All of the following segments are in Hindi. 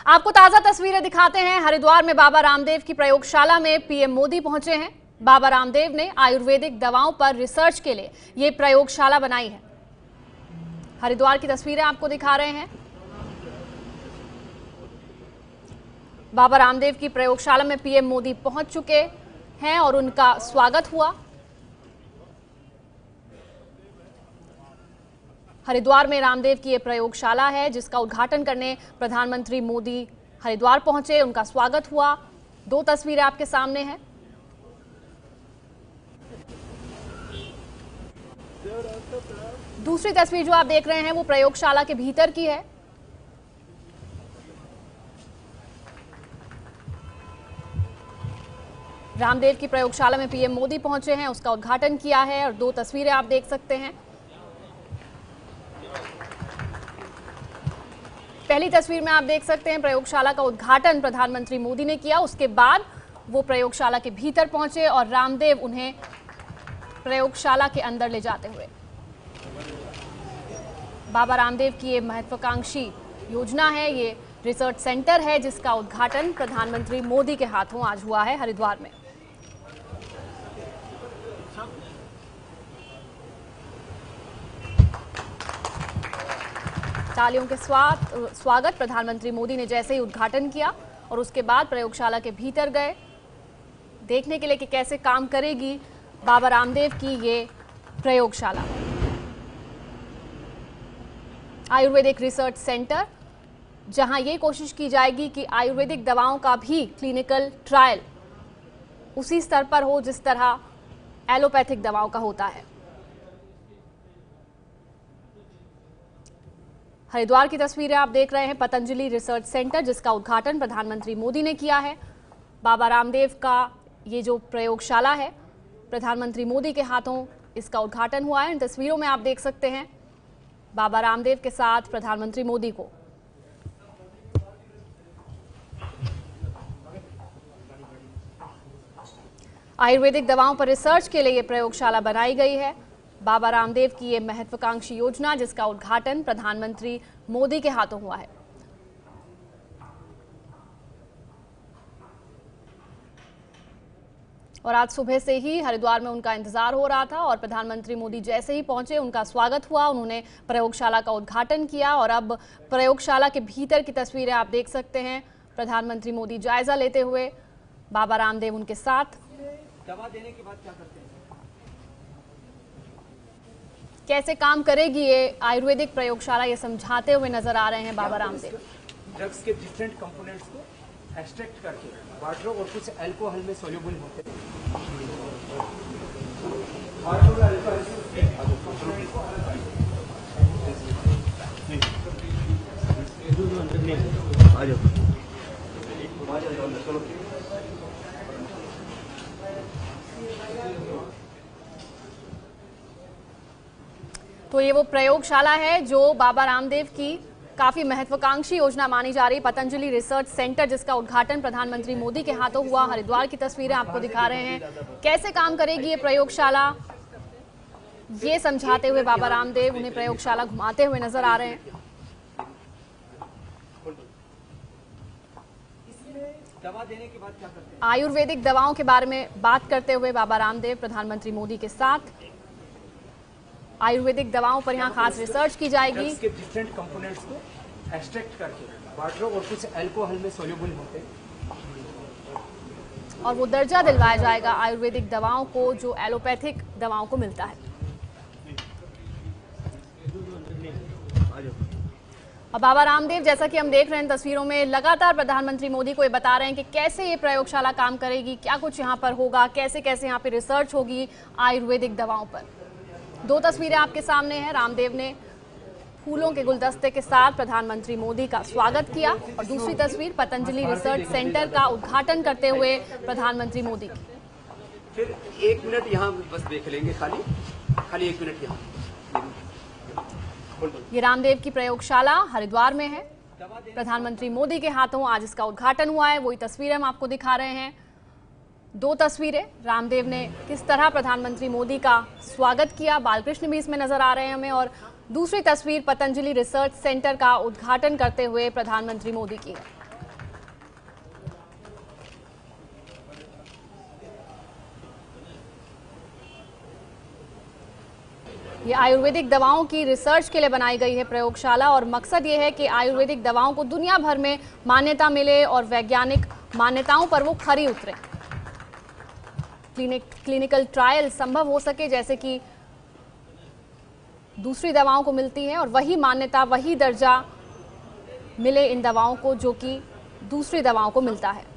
आपको ताजा तस्वीरें दिखाते हैं। हरिद्वार में बाबा रामदेव की प्रयोगशाला में पीएम मोदी पहुंचे हैं। बाबा रामदेव ने आयुर्वेदिक दवाओं पर रिसर्च के लिए ये प्रयोगशाला बनाई है। हरिद्वार की तस्वीरें आपको दिखा रहे हैं। बाबा रामदेव की प्रयोगशाला में पीएम मोदी पहुंच चुके हैं और उनका स्वागत हुआ। हरिद्वार में रामदेव की ये प्रयोगशाला है जिसका उद्घाटन करने प्रधानमंत्री मोदी हरिद्वार पहुंचे, उनका स्वागत हुआ। दो तस्वीरें आपके सामने हैं। दूसरी तस्वीर जो आप देख रहे हैं वो प्रयोगशाला के भीतर की है। रामदेव की प्रयोगशाला में पीएम मोदी पहुंचे हैं, उसका उद्घाटन किया है और दो तस्वीरें आप देख सकते हैं। पहली तस्वीर में आप देख सकते हैं प्रयोगशाला का उद्घाटन प्रधानमंत्री मोदी ने किया, उसके बाद वो प्रयोगशाला के भीतर पहुंचे और रामदेव उन्हें प्रयोगशाला के अंदर ले जाते हुए। बाबा रामदेव की ये महत्वाकांक्षी योजना है, ये रिसर्च सेंटर है जिसका उद्घाटन प्रधानमंत्री मोदी के हाथों आज हुआ है हरिद्वार में। तालियों के स्वागत प्रधानमंत्री मोदी ने जैसे ही उद्घाटन किया और उसके बाद प्रयोगशाला के भीतर गए देखने के लिए कि कैसे काम करेगी बाबा रामदेव की ये प्रयोगशाला। आयुर्वेदिक रिसर्च सेंटर, जहां ये कोशिश की जाएगी कि आयुर्वेदिक दवाओं का भी क्लिनिकल ट्रायल उसी स्तर पर हो जिस तरह एलोपैथिक दवाओं का होता है। हरिद्वार की तस्वीरें आप देख रहे हैं पतंजलि रिसर्च सेंटर जिसका उद्घाटन प्रधानमंत्री मोदी ने किया है। बाबा रामदेव का ये जो प्रयोगशाला है प्रधानमंत्री मोदी के हाथों इसका उद्घाटन हुआ है। इन तस्वीरों में आप देख सकते हैं बाबा रामदेव के साथ प्रधानमंत्री मोदी को। आयुर्वेदिक दवाओं पर रिसर्च के लिए ये प्रयोगशाला बनाई गई है। बाबा रामदेव की ये महत्वाकांक्षी योजना जिसका उद्घाटन प्रधानमंत्री मोदी के हाथों हुआ है। और आज सुबह से ही हरिद्वार में उनका इंतजार हो रहा था और प्रधानमंत्री मोदी जैसे ही पहुंचे उनका स्वागत हुआ, उन्होंने प्रयोगशाला का उद्घाटन किया और अब प्रयोगशाला के भीतर की तस्वीरें आप देख सकते हैं। प्रधानमंत्री मोदी जायजा लेते हुए, बाबा रामदेव उनके साथ। दवा देने के बाद क्या करते हैं? कैसे काम करेगी ये आयुर्वेदिक प्रयोगशाला, ये समझाते हुए नजर आ रहे हैं बाबा रामदेव। ड्रग्स के डिफरेंट कंपोनेंट्स को एक्सट्रैक्ट करके वाटर और कुछ अल्कोहल में सोल्यूबल होते हैं। तो ये वो प्रयोगशाला है जो बाबा रामदेव की काफी महत्वाकांक्षी योजना मानी जा रही, पतंजलि रिसर्च सेंटर जिसका उद्घाटन प्रधानमंत्री मोदी के हाथों हुआ। हरिद्वार की तस्वीरें आपको दिखा रहे हैं। कैसे काम करेगी ये प्रयोगशाला, ये समझाते हुए बाबा रामदेव उन्हें प्रयोगशाला घुमाते हुए नजर आ रहे हैं। दवा देने के बाद क्या करते हैं? आयुर्वेदिक दवाओं के बारे में बात करते हुए बाबा रामदेव प्रधानमंत्री मोदी के साथ। आयुर्वेदिक दवाओं पर यहाँ खास रिसर्च की जाएगी। ड्रग्स के डिफरेंट कंपोनेंट्स को एक्सट्रैक्ट करके वाटर और कुछ अल्कोहल में सोल्यूबल होते हैं और वो दर्जा दिलवाया जाएगा आयुर्वेदिक दवाओं को जो एलोपैथिक दवाओं को मिलता है। और बाबा रामदेव, जैसा कि हम देख रहे हैं तस्वीरों में, लगातार प्रधानमंत्री मोदी को ये बता रहे हैं कि कैसे ये प्रयोगशाला काम करेगी, क्या कुछ यहाँ पर होगा, कैसे कैसे यहाँ पे रिसर्च होगी आयुर्वेदिक दवाओं पर। दो तस्वीरें आपके सामने हैं। रामदेव ने फूलों के गुलदस्ते के साथ प्रधानमंत्री मोदी का स्वागत किया और दूसरी तस्वीर पतंजलि रिसर्च सेंटर का उद्घाटन करते हुए प्रधानमंत्री मोदी की। फिर 1 मिनट यहाँ बस देख लेंगे, खाली 1 मिनट यहाँ। ये रामदेव की प्रयोगशाला हरिद्वार में है। प्रधानमंत्री मोदी के हाथों आज इसका उद्घाटन हुआ है, वही तस्वीरें हम आपको दिखा रहे हैं। दो तस्वीरें, रामदेव ने किस तरह प्रधानमंत्री मोदी का स्वागत किया, बालकृष्ण भी इसमें नजर आ रहे हैं हमें, और दूसरी तस्वीर पतंजलि रिसर्च सेंटर का उद्घाटन करते हुए प्रधानमंत्री मोदी की है। ये आयुर्वेदिक दवाओं की रिसर्च के लिए बनाई गई है प्रयोगशाला और मकसद ये है कि आयुर्वेदिक दवाओं को दुनिया भर में मान्यता मिले और वैज्ञानिक मान्यताओं पर वो खरी उतरे। क्लिनिकल ट्रायल संभव हो सके जैसे कि दूसरी दवाओं को मिलती है और वही मान्यता वही दर्जा मिले इन दवाओं को जो कि दूसरी दवाओं को मिलता है।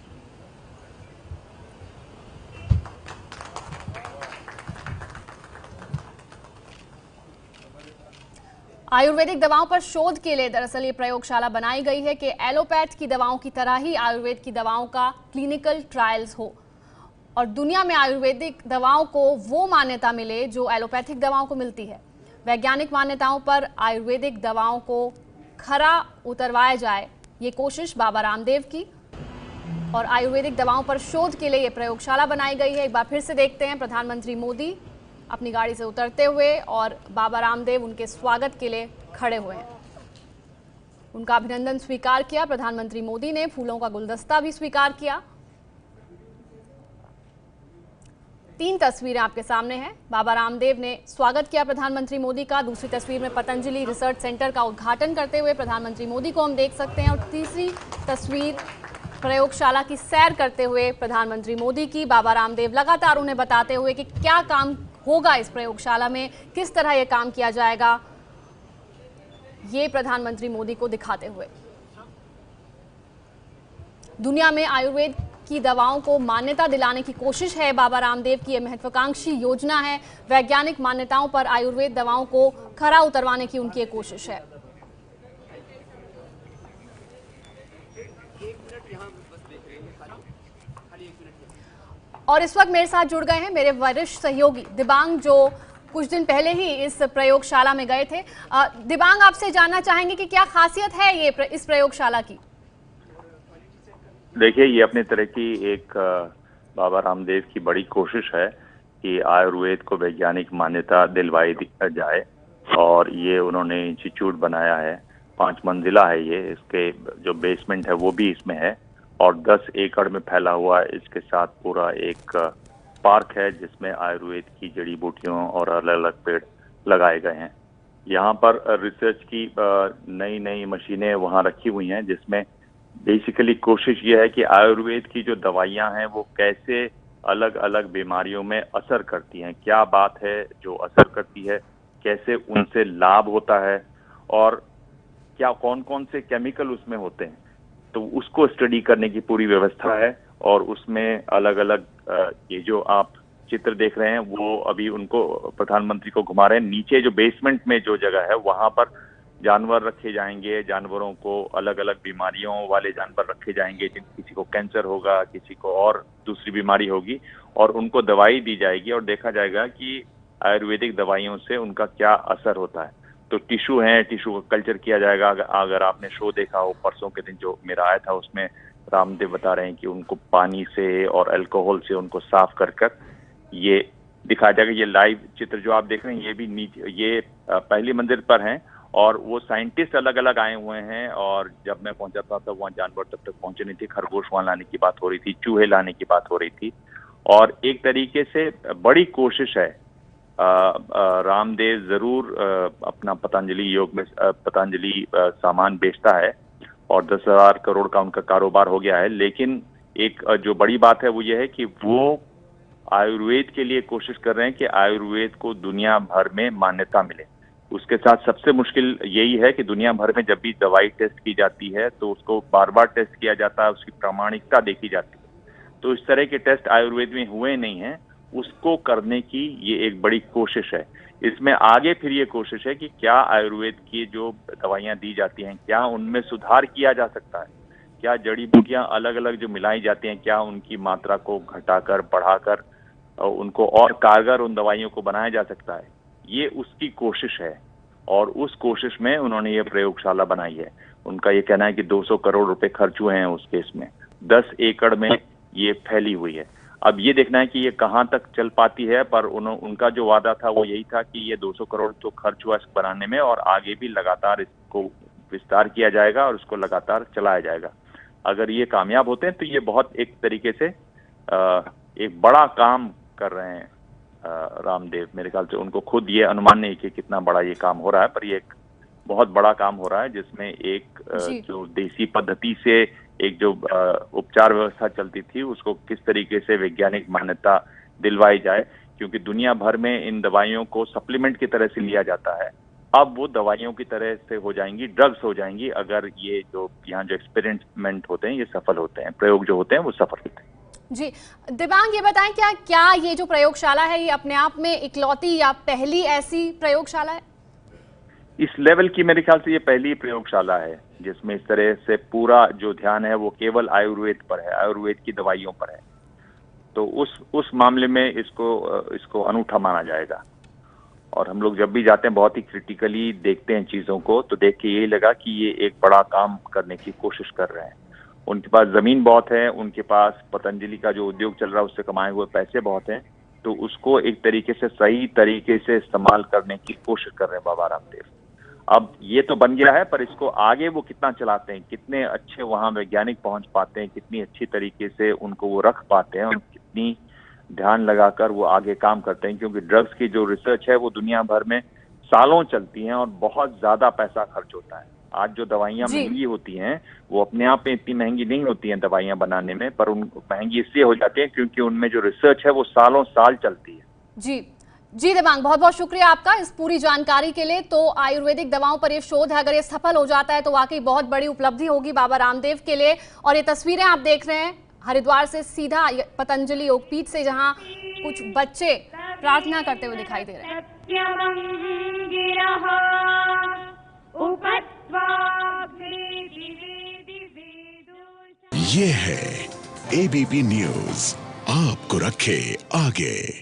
आयुर्वेदिक दवाओं पर शोध के लिए दरअसल ये प्रयोगशाला बनाई गई है कि एलोपैथ की दवाओं की तरह ही आयुर्वेद की दवाओं का क्लिनिकल ट्रायल्स हो और दुनिया में आयुर्वेदिक दवाओं को वो मान्यता मिले जो एलोपैथिक दवाओं को मिलती है। वैज्ञानिक मान्यताओं पर आयुर्वेदिक दवाओं को खरा उतरवाया जाए, ये कोशिश बाबा रामदेव की और आयुर्वेदिक दवाओं पर शोध के लिए ये प्रयोगशाला बनाई गई है। एक बार फिर से देखते हैं प्रधानमंत्री मोदी अपनी गाड़ी से उतरते हुए और बाबा रामदेव उनके स्वागत के लिए खड़े हुए हैं। उनका अभिनंदन स्वीकार किया प्रधानमंत्री मोदी ने, फूलों का गुलदस्ता भी स्वीकार किया। 3 तस्वीरें आपके सामने हैं। बाबा रामदेव ने स्वागत किया प्रधानमंत्री मोदी का। दूसरी तस्वीर में पतंजलि रिसर्च सेंटर का उद्घाटन करते हुए प्रधानमंत्री मोदी को हम देख सकते हैं और तीसरी तस्वीर प्रयोगशाला की सैर करते हुए प्रधानमंत्री मोदी की। बाबा रामदेव लगातार उन्हें बताते हुए कि क्या काम होगा इस प्रयोगशाला में, किस तरह यह काम किया जाएगा, ये प्रधानमंत्री मोदी को दिखाते हुए। दुनिया में आयुर्वेद की दवाओं को मान्यता दिलाने की कोशिश है बाबा रामदेव की। यह महत्वाकांक्षी योजना है। वैज्ञानिक मान्यताओं पर आयुर्वेद दवाओं को खरा उतरवाने की उनकी कोशिश है। और इस वक्त मेरे साथ जुड़ गए हैं मेरे वरिष्ठ सहयोगी दिबांग, जो कुछ दिन पहले ही इस प्रयोगशाला में गए थे। दिबांग, आपसे जानना चाहेंगे कि क्या खासियत है ये इस प्रयोगशाला की? देखिए, ये अपने तरह की एक बाबा रामदेव की बड़ी कोशिश है कि आयुर्वेद को वैज्ञानिक मान्यता दिलवाई जाए और ये उन्होंने इंस्टीट्यूट बनाया है। 5 मंजिला है ये, इसके जो बेसमेंट है वो भी इसमें है और 10 एकड़ में फैला हुआ इसके साथ पूरा एक पार्क है जिसमें आयुर्वेद की जड़ी बूटियों और अलग अलग पेड़ लगाए गए हैं। यहाँ पर रिसर्च की नई नई मशीनें वहाँ रखी हुई हैं जिसमें बेसिकली कोशिश ये है कि आयुर्वेद की जो दवाइयाँ हैं वो कैसे अलग अलग बीमारियों में असर करती हैं, क्या बात है जो असर करती है, कैसे उनसे लाभ होता है और क्या कौन कौन से केमिकल उसमें होते हैं, तो उसको स्टडी करने की पूरी व्यवस्था है। और उसमें अलग अलग ये जो आप चित्र देख रहे हैं वो अभी उनको प्रधानमंत्री को घुमा रहे हैं। नीचे जो बेसमेंट में जो जगह है वहां पर जानवर रखे जाएंगे, जानवरों को अलग अलग बीमारियों वाले जानवर रखे जाएंगे, किसी को कैंसर होगा, किसी को और दूसरी बीमारी होगी और उनको दवाई दी जाएगी और देखा जाएगा कि आयुर्वेदिक दवाइयों से उनका क्या असर होता है। तो टिश्यू है, टिश्यू का कल्चर किया जाएगा। अगर आपने शो देखा हो परसों के दिन जो मेरा आया था उसमें रामदेव बता रहे हैं कि उनको पानी से और अल्कोहल से उनको साफ कर कर ये दिखाया जाएगा। ये लाइव चित्र जो आप देख रहे हैं ये भी नीचे ये पहली मंजिल पर हैं और वो साइंटिस्ट अलग अलग आए हुए हैं और जब मैं पहुंचा था तब वहाँ जानवर तब तक पहुंचे नहीं थे। खरगोश वहाँ लाने की बात हो रही थी, चूहे लाने की बात हो रही थी और एक तरीके से बड़ी कोशिश है। रामदेव जरूर अपना पतंजलि योग में पतंजलि सामान बेचता है और 10,000 करोड़ का उनका कारोबार हो गया है, लेकिन एक जो बड़ी बात है वो ये है कि वो आयुर्वेद के लिए कोशिश कर रहे हैं कि आयुर्वेद को दुनिया भर में मान्यता मिले। उसके साथ सबसे मुश्किल यही है कि दुनिया भर में जब भी दवाई टेस्ट की जाती है तो उसको बार बार टेस्ट किया जाता है, उसकी प्रामाणिकता देखी जाती है। तो इस तरह के टेस्ट आयुर्वेद में हुए नहीं हैं, उसको करने की ये एक बड़ी कोशिश है। इसमें आगे फिर ये कोशिश है कि क्या आयुर्वेद की जो दवाइयाँ दी जाती हैं क्या उनमें सुधार किया जा सकता है, क्या जड़ी बूटियाँ अलग अलग जो मिलाई जाती हैं क्या उनकी मात्रा को घटाकर बढ़ाकर उनको और कारगर उन दवाइयों को बनाया जा सकता है। ये उसकी कोशिश है और उस कोशिश में उन्होंने ये प्रयोगशाला बनाई है। उनका ये कहना है कि 200 करोड़ रुपए खर्च हुए हैं उस केस में, 10 एकड़ में ये फैली हुई है। अब ये देखना है कि ये कहाँ तक चल पाती है, पर उनका जो वादा था वो यही था कि ये 200 करोड़ तो खर्च हुआ इसको बनाने में और आगे भी लगातार इसको विस्तार किया जाएगा और उसको लगातार चलाया जाएगा। अगर ये कामयाब होते हैं तो ये बहुत एक तरीके से एक बड़ा काम कर रहे हैं रामदेव, मेरे ख्याल से उनको खुद ये अनुमान नहीं कि कितना बड़ा ये काम हो रहा है, पर ये एक बहुत बड़ा काम हो रहा है जिसमें एक जो देसी पद्धति से एक जो उपचार व्यवस्था चलती थी उसको किस तरीके से वैज्ञानिक मान्यता दिलवाई जाए, क्योंकि दुनिया भर में इन दवाइयों को सप्लीमेंट की तरह से लिया जाता है। अब वो दवाइयों की तरह से हो जाएंगी, ड्रग्स हो जाएंगी, अगर ये जो यहाँ जो एक्सपेरिमेंट होते हैं ये सफल होते हैं, प्रयोग जो होते हैं वो सफल होते हैं। जी दिव्यांग, ये बताएं क्या ये जो प्रयोगशाला है ये अपने आप में इकलौती या पहली ऐसी प्रयोगशाला है? इस लेवल की मेरे ख्याल से ये पहली प्रयोगशाला है जिसमें इस तरह से पूरा जो ध्यान है वो केवल आयुर्वेद पर है, आयुर्वेद की दवाइयों पर है। तो उस मामले में इसको अनूठा माना जाएगा। और हम लोग जब भी जाते हैं बहुत ही क्रिटिकली देखते हैं चीजों को, तो देख के यही लगा कि ये एक बड़ा काम करने की कोशिश कर रहे हैं। उनके पास जमीन बहुत है, उनके पास पतंजलि का जो उद्योग चल रहा है उससे कमाए हुए पैसे बहुत हैं, तो उसको एक तरीके से सही तरीके से इस्तेमाल करने की कोशिश कर रहे हैं बाबा रामदेव। अब ये तो बन गया है, पर इसको आगे वो कितना चलाते हैं, कितने अच्छे वहाँ वैज्ञानिक पहुंच पाते हैं, कितनी अच्छी तरीके से उनको वो रख पाते हैं और कितनी ध्यान लगाकर वो आगे काम करते हैं, क्योंकि ड्रग्स की जो रिसर्च है वो दुनिया भर में सालों चलती हैं और बहुत ज्यादा पैसा खर्च होता है। आज जो दवाइयां महंगी होती हैं वो अपने आप में इतनी महंगी नहीं होती हैं दवाइयां बनाने में, पर उन महंगी इसलिए हो जाती है क्योंकि उनमें जो रिसर्च है वो सालों साल चलती है। जी दिव्यांग, बहुत बहुत शुक्रिया आपका इस पूरी जानकारी के लिए। तो आयुर्वेदिक दवाओं पर ये शोध है, अगर ये सफल हो जाता है तो वाकई बहुत बड़ी उपलब्धि होगी बाबा रामदेव के लिए। और ये तस्वीरें आप देख रहे हैं हरिद्वार से सीधा पतंजलि योगपीठ से, जहां कुछ बच्चे प्रार्थना करते हुए दिखाई दे रहे हैं। ये है एबीपी न्यूज़, आपको रखे आगे।